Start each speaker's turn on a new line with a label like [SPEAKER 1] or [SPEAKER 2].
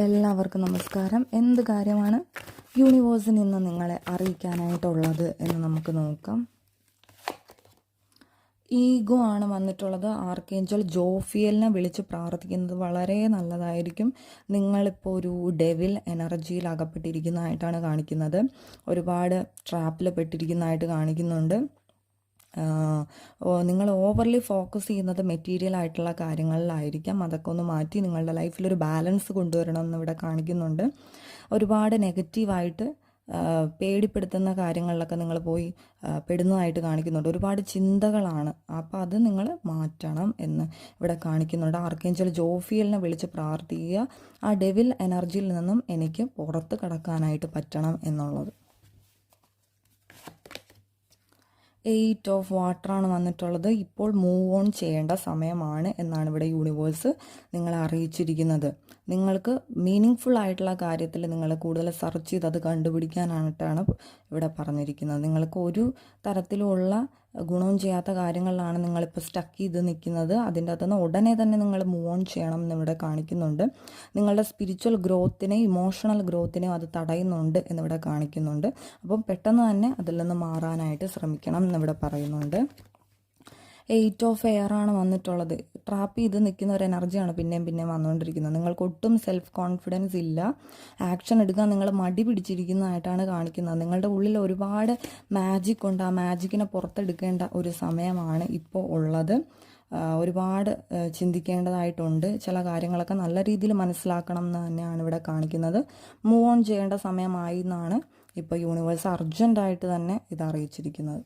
[SPEAKER 1] എല്ലാവർക്കും നമസ്കാരം. എന്ത് കാര്യമാണ് യൂണിവേഴ്സിൽ നിന്ന് നിങ്ങളെ അറിയിക്കാനായിട്ടുള്ളത് എന്ന് നമുക്ക് നോക്കാം. ഈഗോ ആണ് വന്നിട്ടുള്ളത്. ആർക്കേഞ്ചൽ ജോഫിയലിനെ വിളിച്ച് പ്രാർത്ഥിക്കുന്നത് വളരെ നല്ലതായിരിക്കും. നിങ്ങളിപ്പോൾ ഒരു ഡെവിൽ എനർജിയിൽ അകപ്പെട്ടിരിക്കുന്നതായിട്ടാണ് കാണിക്കുന്നത്. ഒരുപാട് ട്രാപ്പിൽ പെട്ടിരിക്കുന്നതായിട്ട് കാണിക്കുന്നുണ്ട്. നിങ്ങൾ ഓവർലി ഫോക്കസ് ചെയ്യുന്നത് മെറ്റീരിയൽ ആയിട്ടുള്ള കാര്യങ്ങളിലായിരിക്കാം. അതൊക്കെ ഒന്ന് മാറ്റി നിങ്ങളുടെ ലൈഫിലൊരു ബാലൻസ് കൊണ്ടുവരണം എന്ന് ഇവിടെ കാണിക്കുന്നുണ്ട്. ഒരുപാട് നെഗറ്റീവായിട്ട് പേടിപ്പെടുത്തുന്ന കാര്യങ്ങളിലൊക്കെ നിങ്ങൾ പോയി പെടുന്നതായിട്ട് കാണിക്കുന്നുണ്ട്. ഒരുപാട് ചിന്തകളാണ്, അപ്പോൾ അത് നിങ്ങൾ മാറ്റണം എന്ന് ഇവിടെ കാണിക്കുന്നുണ്ട്. ആർക്കേഞ്ചൽ ജോഫിയലിനെ വിളിച്ച് പ്രാർത്ഥിക്കുക, ആ ഡെവിൽ എനർജിയിൽ നിന്നും എനിക്ക് പുറത്ത് കടക്കാനായിട്ട് പറ്റണം എന്നുള്ളത്. 8 ഓഫ് വാട്ടറാണ് വന്നിട്ടുള്ളത്. ഇപ്പോൾ മൂവ് ഓൺ ചെയ്യേണ്ട സമയമാണ് എന്നാണ് ഇവിടെ യൂണിവേഴ്സ് നിങ്ങളെ അറിയിച്ചിരിക്കുന്നത്. നിങ്ങൾക്ക് മീനിങ് ഫുൾ ആയിട്ടുള്ള കാര്യത്തിൽ നിങ്ങൾ കൂടുതൽ സെർച്ച് ചെയ്ത് അത് കണ്ടുപിടിക്കാനായിട്ടാണ് ഇവിടെ പറഞ്ഞിരിക്കുന്നത്. നിങ്ങൾക്ക് ഒരു തരത്തിലുള്ള ഗുണവും ചെയ്യാത്ത കാര്യങ്ങളിലാണ് നിങ്ങളിപ്പോൾ സ്റ്റക്ക് ചെയ്ത് നിൽക്കുന്നത്. അതിൻ്റെ അകത്തുനിന്ന് ഉടനെ തന്നെ നിങ്ങൾ മൂവ് ഓൺ ചെയ്യണം എന്നിവിടെ കാണിക്കുന്നുണ്ട്. നിങ്ങളുടെ സ്പിരിച്വൽ ഗ്രോത്തിനെയും ഇമോഷണൽ ഗ്രോത്തിനെയും അത് തടയുന്നുണ്ട് എന്നിവിടെ കാണിക്കുന്നുണ്ട്. അപ്പം പെട്ടെന്ന് തന്നെ അതിൽ നിന്ന് മാറാനായിട്ട് ശ്രമിക്കണം എന്നിവിടെ പറയുന്നുണ്ട്. 8 ഓഫ് എയർ ആണ് വന്നിട്ടുള്ളത്. ട്രാപ്പ് ചെയ്ത് നിൽക്കുന്ന ഒരു എനർജിയാണ് പിന്നെയും വന്നുകൊണ്ടിരിക്കുന്നത്. നിങ്ങൾക്ക് ഒട്ടും സെൽഫ് കോൺഫിഡൻസ് ഇല്ല. ആക്ഷൻ എടുക്കാൻ നിങ്ങൾ മടി പിടിച്ചിരിക്കുന്നതായിട്ടാണ് കാണിക്കുന്നത്. നിങ്ങളുടെ ഉള്ളിൽ ഒരുപാട് മാജിക് ഉണ്ട്. ആ മാജിക്കിനെ പുറത്തെടുക്കേണ്ട ഒരു സമയമാണ് ഇപ്പോൾ ഉള്ളത്. ഒരുപാട് ചിന്തിക്കേണ്ടതായിട്ടുണ്ട്. ചില കാര്യങ്ങളൊക്കെ നല്ല രീതിയിൽ മനസ്സിലാക്കണം എന്ന് തന്നെയാണ് ഇവിടെ കാണിക്കുന്നത്. മൂവ് ഓൺ ചെയ്യേണ്ട സമയമായി എന്നാണ് ഇപ്പോൾ യൂണിവേഴ്സ് അർജൻറ്റായിട്ട് തന്നെ ഇത് അറിയിച്ചിരിക്കുന്നത്.